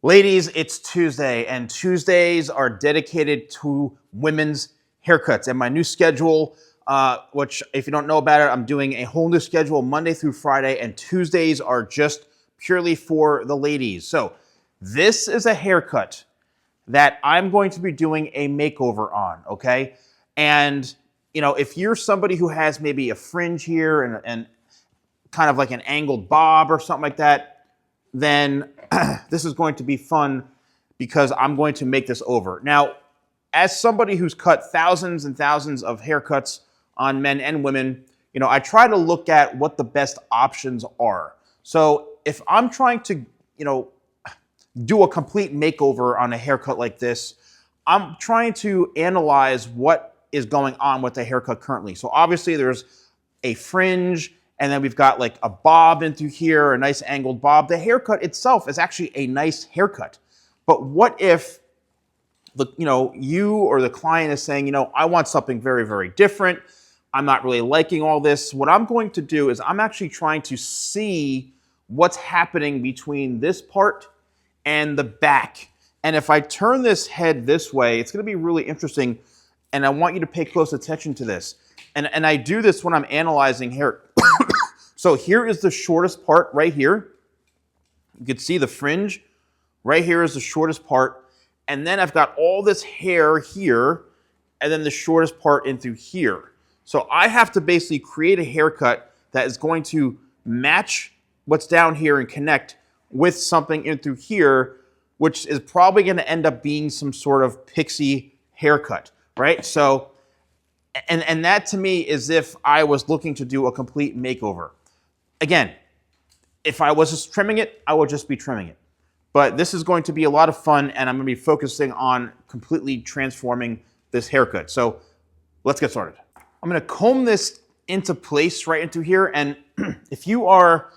Ladies, it's Tuesday, and Tuesdays are dedicated to women's haircuts. And my new schedule, which if you don't know about it, I'm doing a whole new schedule Monday through Friday, and Tuesdays are just purely for the ladies. So this is a haircut that I'm going to be doing a makeover on, okay? And, you know, if you're somebody who has maybe a fringe here and kind of like an angled bob or something like that, then this is going to be fun because I'm going to make this over. Now, as somebody who's cut thousands and thousands of haircuts on men and women, you know, I try to look at what the best options are. So if I'm trying to, you know, do a complete makeover on a haircut like this, I'm trying to analyze what is going on with the haircut currently. So obviously there's a fringe, and then we've got like a bob in through here, a nice angled bob. The haircut itself is actually a nice haircut. But what if you or the client is saying, I want something very, very different. I'm not really liking all this. What I'm going to do is I'm actually trying to see what's happening between this part and the back. And if I turn this head this way, it's going to be really interesting. And I want you to pay close attention to this. And I do this when I'm analyzing hair. So here is the shortest part right here. You can see the fringe. Right here is the shortest part. And then I've got all this hair here, and then the shortest part in through here. So I have to basically create a haircut that is going to match what's down here and connect with something in through here, which is probably going to end up being some sort of pixie haircut, right? So, and that to me is if I was looking to do a complete makeover. Again, if I was just trimming it, I would just be trimming it. But this is going to be a lot of fun, and I'm going to be focusing on completely transforming this haircut. So let's get started. I'm going to comb this into place right into here. And if you are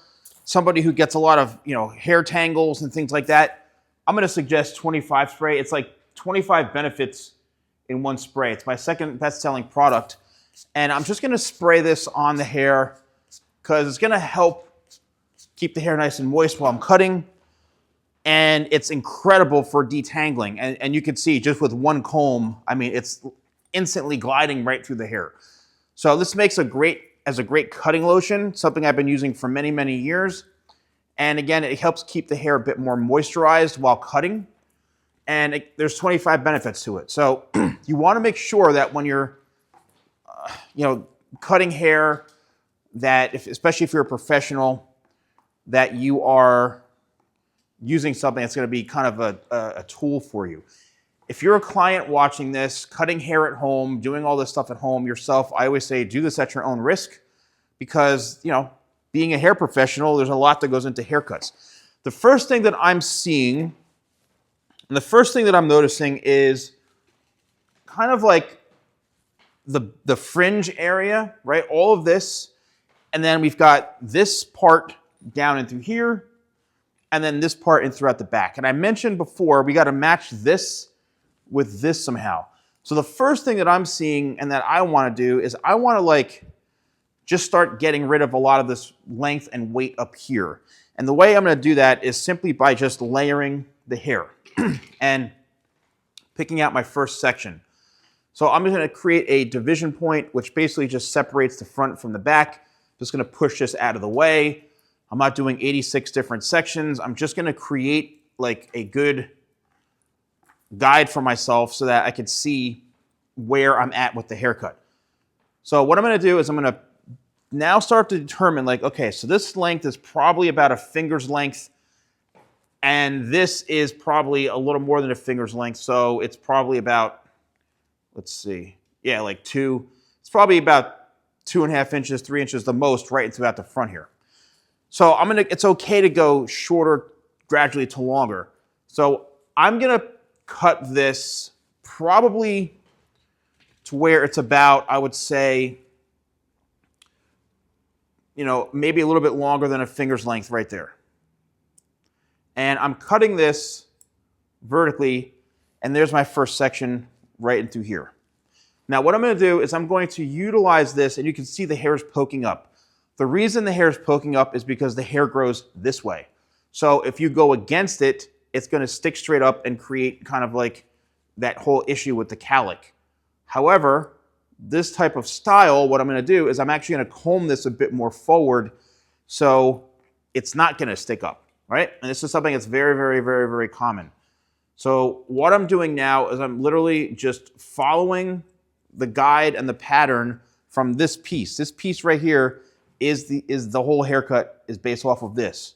somebody who gets a lot of hair tangles and things like that, I'm going to suggest 25 spray. It's like 25 benefits in one spray. It's my second best-selling product. And I'm just going to spray this on the hair because it's going to help keep the hair nice and moist while I'm cutting. And it's incredible for detangling. And you can see just with one comb, I mean, it's instantly gliding right through the hair. So this makes a great cutting lotion, something I've been using for many, many years. And again, it helps keep the hair a bit more moisturized while cutting. And there's 25 benefits to it. So you want to make sure that when you're, cutting hair, that especially if you're a professional, that you are using something that's going to be kind of a tool for you. If you're a client watching this, cutting hair at home, doing all this stuff at home yourself, I always say do this at your own risk because, being a hair professional, there's a lot that goes into haircuts. The first thing that I'm seeing and the first thing that I'm noticing is kind of like the fringe area, right? All of this. And then we've got this part down in through here, and then this part in throughout the back. And I mentioned before, we got to match this with this somehow. So the first thing that I'm seeing and that I want to do is I want to just start getting rid of a lot of this length and weight up here. And the way I'm going to do that is simply by just layering the hair and picking out my first section. So I'm just going to create a division point, which basically just separates the front from the back. Just going to push this out of the way. I'm not doing 86 different sections. I'm just going to create like a good guide for myself so that I can see where I'm at with the haircut. So what I'm going to do is I'm going to now start to determine okay, so this length is probably about a finger's length, and this is probably a little more than a finger's length. So it's probably about, let's see, yeah, like two. It's probably about 2.5 inches, 3 inches the most right into about the front here. So it's okay to go shorter gradually to longer. So I'm gonna cut this probably to where it's about, I would say, maybe a little bit longer than a finger's length right there. And I'm cutting this vertically, and there's my first section right into here. Now what I'm going to do is I'm going to utilize this, and you can see the hair is poking up. The reason the hair is poking up is because the hair grows this way. So if you go against it, it's going to stick straight up and create kind of like that whole issue with the cowlick. However, this type of style, what I'm going to do is I'm actually going to comb this a bit more forward so it's not going to stick up, right? And this is something that's very, very, very, very common. So what I'm doing now is I'm literally just following the guide and the pattern from this piece. This piece right here is the whole haircut is based off of this,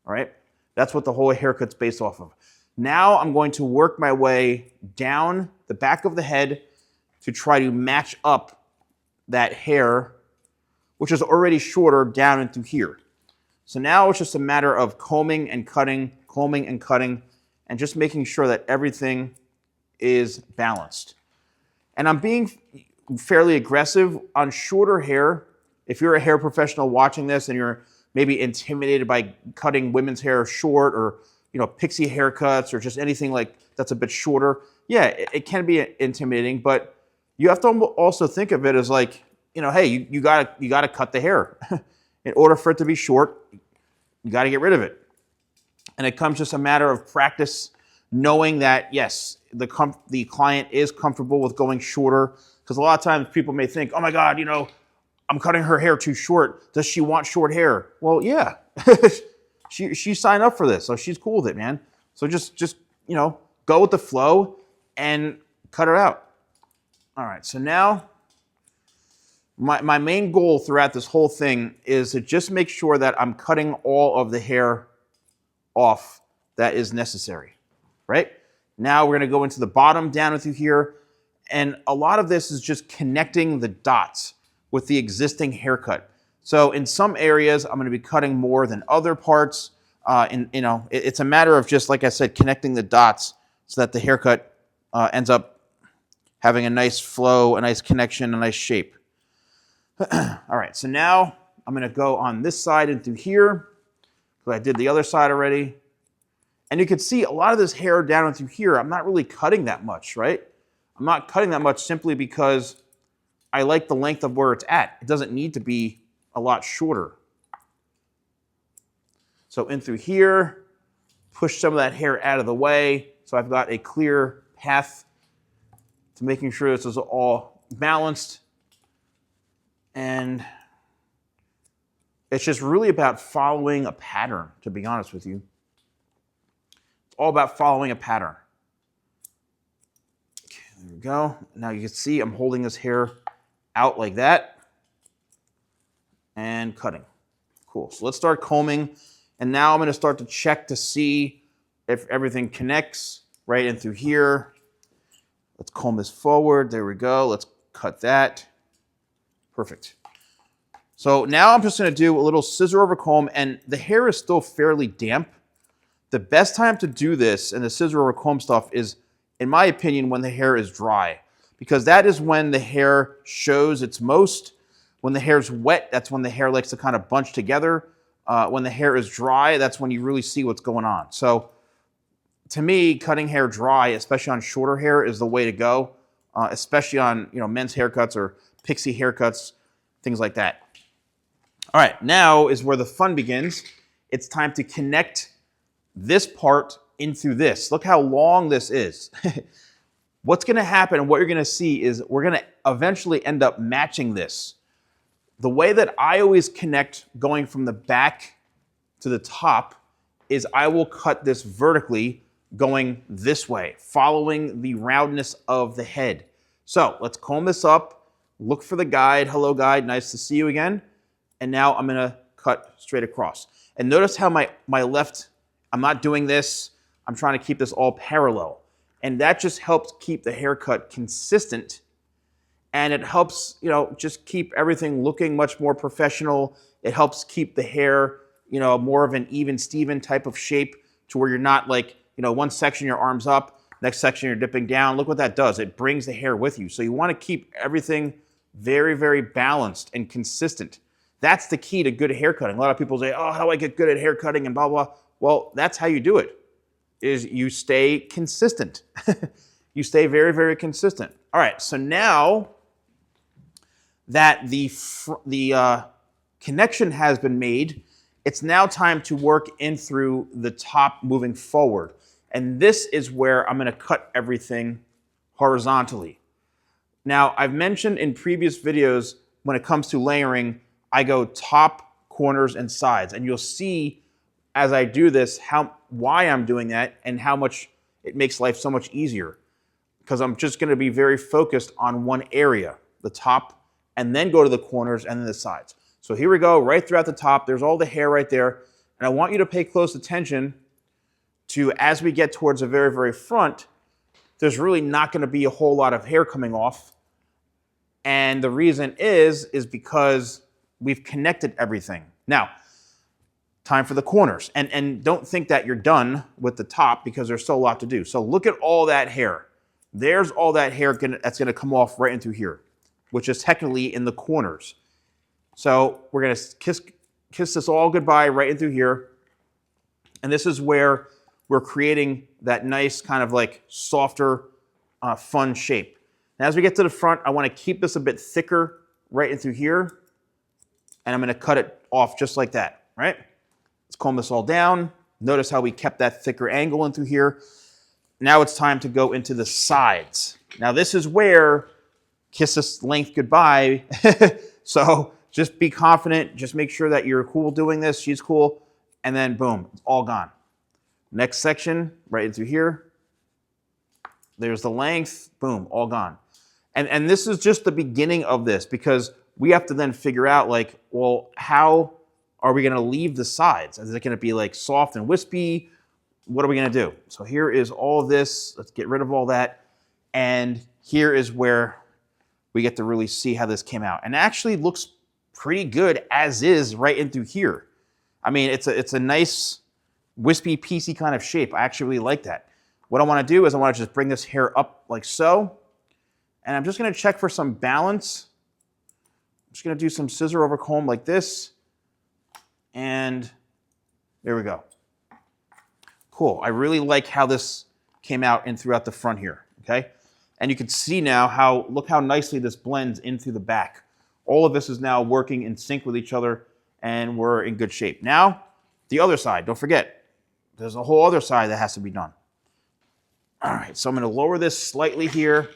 all right? That's what the whole haircut's based off of. Now I'm going to work my way down the back of the head to try to match up that hair, which is already shorter, down into here. So now it's just a matter of combing and cutting, and just making sure that everything is balanced. And I'm being fairly aggressive on shorter hair. If you're a hair professional watching this and you're maybe intimidated by cutting women's hair short, or pixie haircuts, or just anything like that's a bit shorter, yeah, it can be intimidating, but you have to also think of it as like, hey, you gotta cut the hair. In order for it to be short, you gotta get rid of it. And it comes just a matter of practice, knowing that, yes, the client is comfortable with going shorter, because a lot of times people may think, oh my God, I'm cutting her hair too short. Does she want short hair? Well, yeah, she signed up for this, so she's cool with it, man. So just go with the flow and cut her out. All right, so now my main goal throughout this whole thing is to just make sure that I'm cutting all of the hair off that is necessary, right? Now we're gonna go into the bottom down through here, and a lot of this is just connecting the dots with the existing haircut. So in some areas, I'm gonna be cutting more than other parts. It's a matter of just, like I said, connecting the dots so that the haircut ends up having a nice flow, a nice connection, a nice shape. All right, so now I'm gonna go on this side and through here, because I did the other side already. And you can see a lot of this hair down and through here, I'm not really cutting that much, right? I'm not cutting that much simply because I like the length of where it's at. It doesn't need to be a lot shorter. So in through here, push some of that hair out of the way so I've got a clear path to making sure this is all balanced. And it's just really about following a pattern, to be honest with you. It's all about following a pattern. Okay, there we go. Now you can see I'm holding this hair out like that and cutting. Cool. So let's start combing. And now I'm going to start to check to see if everything connects right in through here. Let's comb this forward. There we go. Let's cut that. Perfect. So now I'm just going to do a little scissor over comb, and the hair is still fairly damp. The best time to do this and the scissor over comb stuff is, in my opinion, when the hair is dry, because that is when the hair shows its most. When the hair's wet, that's when the hair likes to kind of bunch together. When the hair is dry, that's when you really see what's going on. So to me, cutting hair dry, especially on shorter hair, is the way to go, especially on men's haircuts or pixie haircuts, things like that. All right, now is where the fun begins. It's time to connect this part in through this. Look how long this is. What's going to happen and what you're going to see is we're going to eventually end up matching this. The way that I always connect going from the back to the top is I will cut this vertically going this way, following the roundness of the head. So let's comb this up, look for the guide. Hello guide, nice to see you again. And now I'm gonna cut straight across. And notice how my left, I'm not doing this, I'm trying to keep this all parallel. And that just helps keep the haircut consistent, and it helps, just keep everything looking much more professional. It helps keep the hair, more of an even Steven type of shape, to where you're not like, one section your arm's up, next section you're dipping down. Look what that does. It brings the hair with you. So you want to keep everything very, very balanced and consistent. That's the key to good hair cutting. A lot of people say, oh, how do I get good at hair cutting and blah, blah. Well, that's how you do it, is you stay consistent. You stay very, very consistent. All right, so now that the connection has been made, it's now time to work in through the top moving forward. And this is where I'm gonna cut everything horizontally. Now, I've mentioned in previous videos, when it comes to layering, I go top, corners, and sides. And you'll see as I do this why I'm doing that and how much it makes life so much easier. Because I'm just gonna be very focused on one area, the top, and then go to the corners and then the sides. So here we go, right throughout the top. There's all the hair right there. And I want you to pay close attention to, as we get towards the very, very front, there's really not gonna be a whole lot of hair coming off. And the reason is because we've connected everything. Now, time for the corners. And don't think that you're done with the top because there's still a lot to do. So look at all that hair. There's all that hair that's gonna come off right into here, which is technically in the corners. So we're gonna kiss this all goodbye right into here. And this is where we're creating that nice kind of like softer, fun shape. Now, as we get to the front, I wanna keep this a bit thicker right into here. And I'm gonna cut it off just like that, right? Let's comb this all down. Notice how we kept that thicker angle into here. Now it's time to go into the sides. Now this is where kiss this length goodbye. So just be confident. Just make sure that you're cool doing this. She's cool. And then boom, it's all gone. Next section, right into here. There's the length. Boom, all gone. And this is just the beginning of this because we have to then figure out like, well, how are we going to leave the sides? Is it going to be like soft and wispy? What are we going to do? So here is all of this. Let's get rid of all that. And here is where we get to really see how this came out. And it actually looks pretty good as is right into here. I mean, it's a nice wispy, piecey kind of shape. I actually really like that. What I want to do is I want to just bring this hair up like so. And I'm just going to check for some balance. I'm just going to do some scissor over comb like this. And there we go. Cool. I really like how this came out and throughout the front here, okay? And you can see now look how nicely this blends into the back. All of this is now working in sync with each other and we're in good shape. Now, the other side, don't forget, there's a whole other side that has to be done. All right, so I'm gonna lower this slightly here,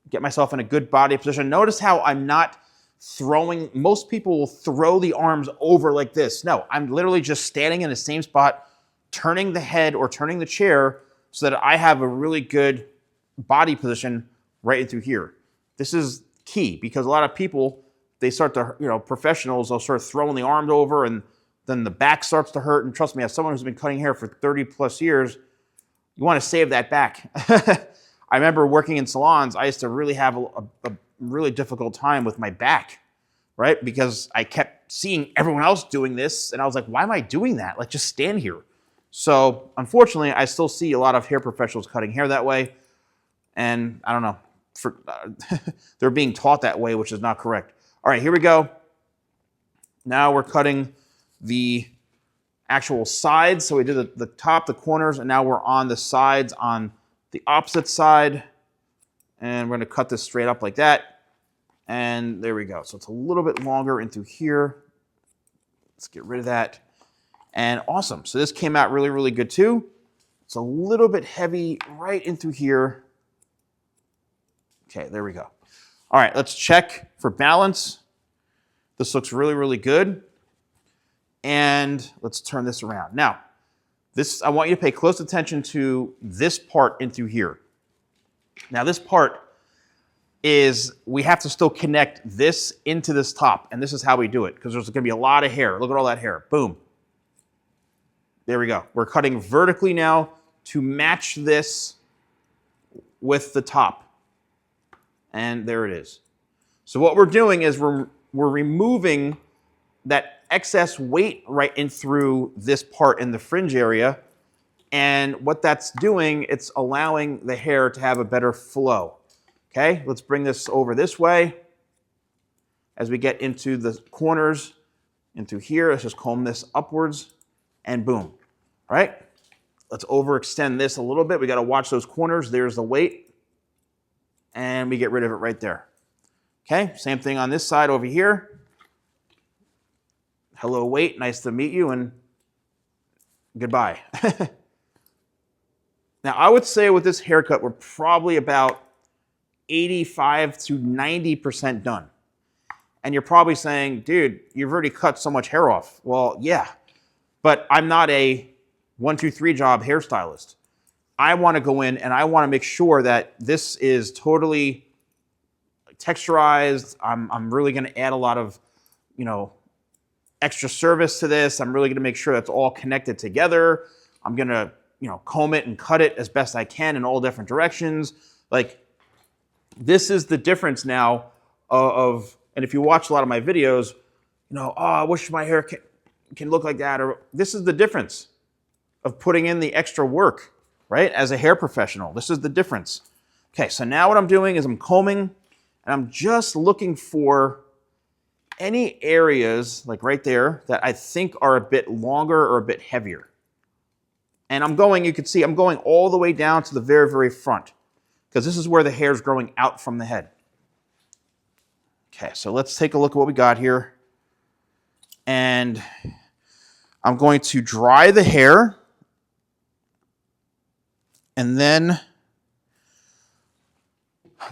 get myself in a good body position. Notice how I'm not throwing, most people will throw the arms over like this. No, I'm literally just standing in the same spot, turning the head or turning the chair so that I have a really good body position right into here. This is key because a lot of people, they start to, professionals, they'll start throwing the arms over and then the back starts to hurt. And trust me, as someone who's been cutting hair for 30 plus years, you want to save that back. I remember working in salons, I used to really have a really difficult time with my back, right? Because I kept seeing everyone else doing this and I was like, why am I doing that? Like, just stand here. So unfortunately, I still see a lot of hair professionals cutting hair that way. And I don't know, they're being taught that way, which is not correct. All right, here we go. Now we're cutting the actual sides. So we did the top, the corners, and now we're on the sides on the opposite side. And we're gonna cut this straight up like that. And there we go. So it's a little bit longer into here. Let's get rid of that. And awesome. So this came out really, really good too. It's a little bit heavy right into here. Okay, there we go. All right, let's check for balance. This looks really, really good. And let's turn this around. Now, I want you to pay close attention to this part into here. Now, this part is, we have to still connect this into this top. And this is how we do it, because there's gonna be a lot of hair. Look at all that hair, boom. There we go. We're cutting vertically now to match this with the top. And there it is. So what we're doing is we're removing that excess weight right in through this part in the fringe area. And what that's doing, it's allowing the hair to have a better flow. Okay, let's bring this over this way. As we get into the corners, into here, let's just comb this upwards and boom. All right, let's overextend this a little bit. We got to watch those corners. There's the weight. And we get rid of it right there. Okay, same thing on this side over here. Hello, weight. Nice to meet you and goodbye. Now, I would say with this haircut, we're probably about 85 to 90% done. And you're probably saying, dude, you've already cut so much hair off. Well, yeah, but I'm not a 1, 2, 3 job hairstylist. I want to go in and I want to make sure that this is totally texturized. I'm really going to add a lot of, extra service to this. I'm really going to make sure that's all connected together. I'm going to, comb it and cut it as best I can in all different directions. Like, this is the difference now of, and if you watch a lot of my videos, oh, I wish my hair can look like that. Or this is the difference of putting in the extra work, right? As a hair professional, this is the difference. Okay, so now what I'm doing is I'm combing and I'm just looking for any areas, like right there, that I think are a bit longer or a bit heavier. And I'm going, you can see, I'm going all the way down to the very, very front, because this is where the hair is growing out from the head. Okay, so let's take a look at what we got here. And I'm going to dry the hair and then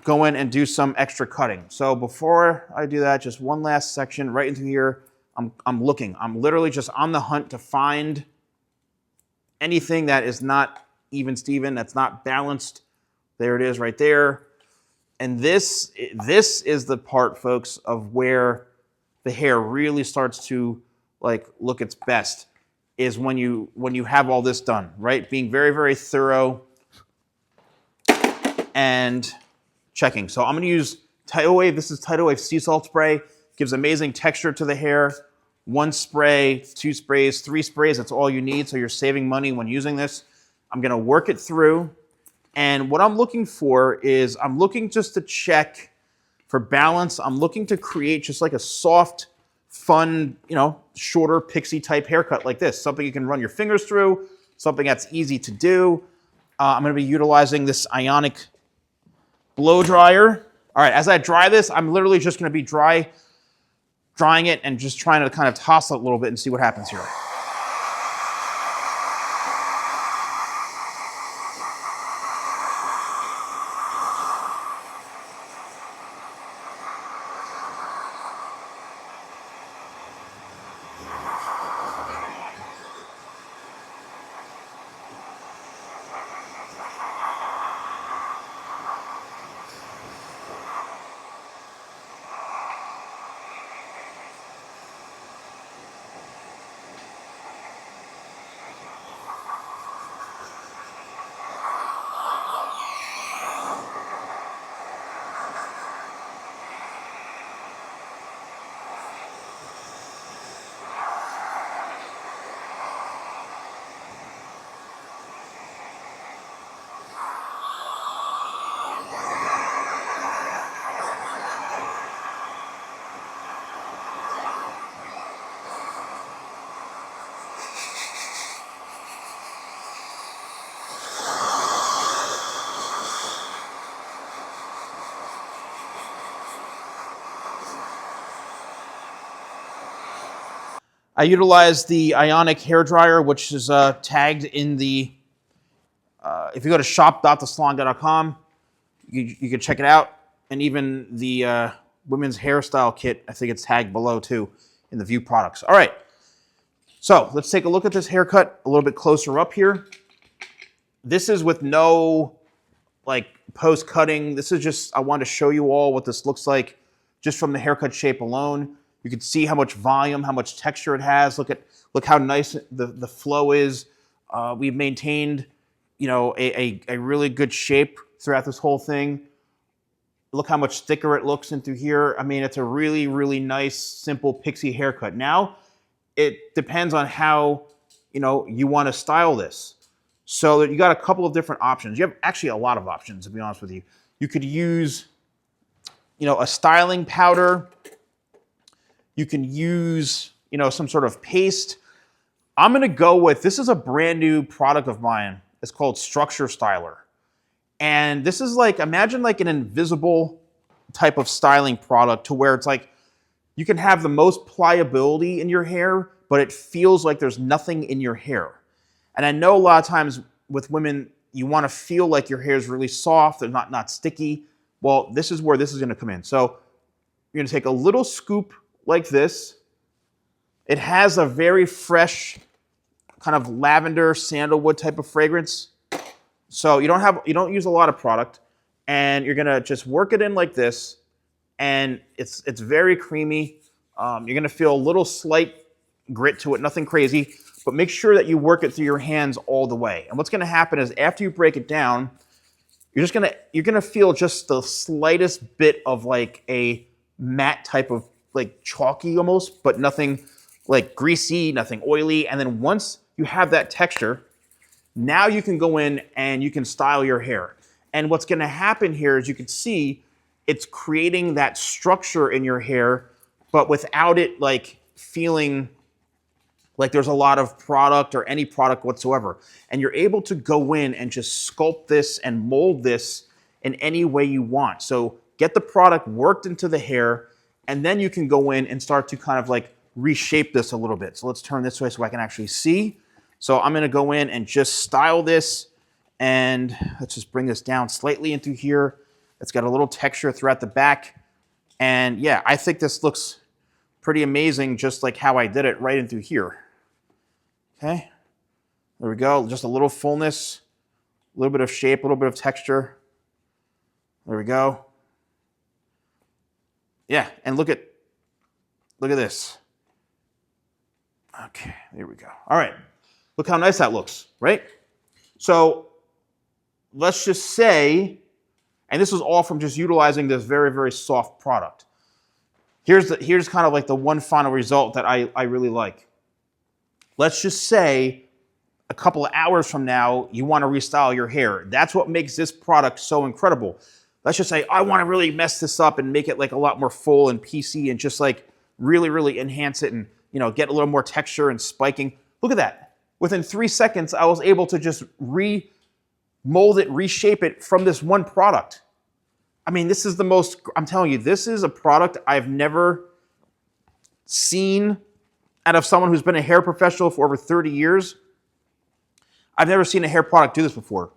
go in and do some extra cutting. So before I do that, just one last section right into here. I'm looking. I'm literally just on the hunt to find anything that is not even Steven, that's not balanced. There it is right there. And this is the part, folks, of where the hair really starts to look its best, is when you have all this done, right? Being very, very thorough and checking. So I'm going to use Tidal Wave. This is Tidal Wave Sea Salt Spray. Gives amazing texture to the hair. 1 spray, 2 sprays, 3 sprays, that's all you need, so you're saving money when using this. I'm going to work it through. And what I'm looking for is, I'm looking just to check for balance. I'm looking to create just like a soft, fun, shorter Pixie type haircut like this. Something you can run your fingers through, something that's easy to do. I'm going to be utilizing this Ionic blow dryer. All right, as I dry this, I'm literally just going to be drying it and just trying to kind of toss it a little bit and see what happens here. I utilize the Ionic hair dryer, which is tagged in the, if you go to shop.thesalonguy.com, you can check it out. And even the women's hairstyle kit, I think it's tagged below too in the view products. All right, so let's take a look at this haircut a little bit closer up here. This is with no post cutting. This is just, I wanted to show you all what this looks like just from the haircut shape alone. You can see how much volume, how much texture it has. Look how nice the flow is. We've maintained, a really good shape throughout this whole thing. Look how much thicker it looks in through here. I mean, it's a really, really nice, simple Pixie haircut. Now, it depends on how, you want to style this. So you got a couple of different options. You have actually a lot of options, to be honest with you. You could use, a styling powder. You can use, some sort of paste. I'm going to go with, this is a brand new product of mine. It's called Structure Styler. And this is imagine an invisible type of styling product, to where it's you can have the most pliability in your hair, but it feels like there's nothing in your hair. And I know a lot of times with women, you want to feel like your hair is really soft and not sticky. Well, this is where this is going to come in. So you're going to take a little scoop like this. It has a very fresh kind of lavender sandalwood type of fragrance. So you don't use a lot of product, and you're going to just work it in like this, and it's very creamy. You're going to feel a little slight grit to it, nothing crazy, but make sure that you work it through your hands all the way. And what's going to happen is after you break it down, you're going to feel just the slightest bit of like a matte type of like chalky almost, but nothing like greasy, nothing oily. And then once you have that texture, now you can go in and you can style your hair. And what's going to happen here is you can see it's creating that structure in your hair, but without it like feeling like there's a lot of product or any product whatsoever. And you're able to go in and just sculpt this and mold this in any way you want. So get the product worked into the hair, and then you can go in and start to kind of like reshape this a little bit. So let's turn this way so I can actually see. So I'm gonna go in and just style this, and let's just bring this down slightly into here. It's got a little texture throughout the back. And yeah, I think this looks pretty amazing, just like how I did it right into here. Okay, there we go. Just a little fullness, a little bit of shape, a little bit of texture. There we go. Yeah, and look at this. Okay, there we go. All right, look how nice that looks, right? So let's just say, and this was all from just utilizing this very, very soft product. Here's kind of like the one final result that I really like. Let's just say a couple of hours from now, you want to restyle your hair. That's what makes this product so incredible. Let's just say, I want to really mess this up and make it like a lot more full and piecey and just like really, really enhance it and, you know, get a little more texture and spiking. Look at that. Within 3 seconds, I was able to just remold it, reshape it from this one product. I mean, this is the most, I'm telling you, this is a product I've never seen out of someone who's been a hair professional for over 30 years. I've never seen a hair product do this before,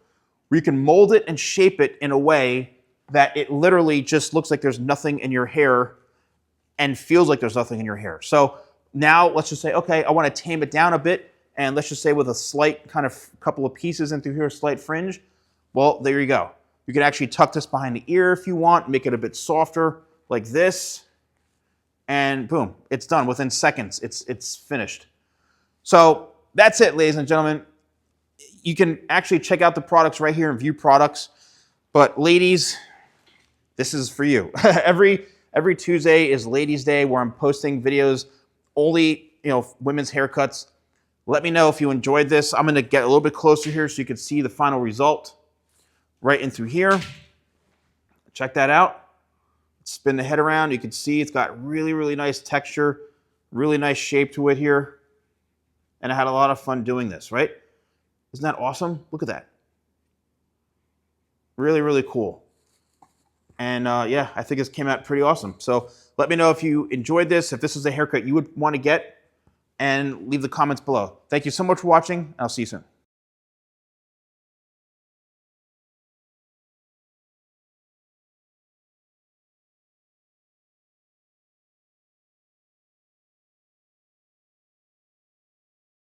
where you can mold it and shape it in a way that it literally just looks like there's nothing in your hair and feels like there's nothing in your hair. So now let's just say, okay, I want to tame it down a bit, and let's just say with a slight kind of couple of pieces into here, a slight fringe. Well, there you go. You can actually tuck this behind the ear if you want, make it a bit softer like this, and boom, it's done within seconds. It's finished. So that's it, ladies and gentlemen. You can actually check out the products right here and view products. But ladies, this is for you. Every Tuesday is Ladies' Day, where I'm posting videos only, you know, women's haircuts. Let me know if you enjoyed this. I'm going to get a little bit closer here so you can see the final result right in through here. Check that out. Spin the head around. You can see it's got really, really nice texture, really nice shape to it here. And I had a lot of fun doing this, right? Isn't that awesome? Look at that. Really, really cool. And yeah, I think this came out pretty awesome. So let me know if you enjoyed this, if this is a haircut you would want to get, and leave the comments below. Thank you so much for watching. I'll see you soon.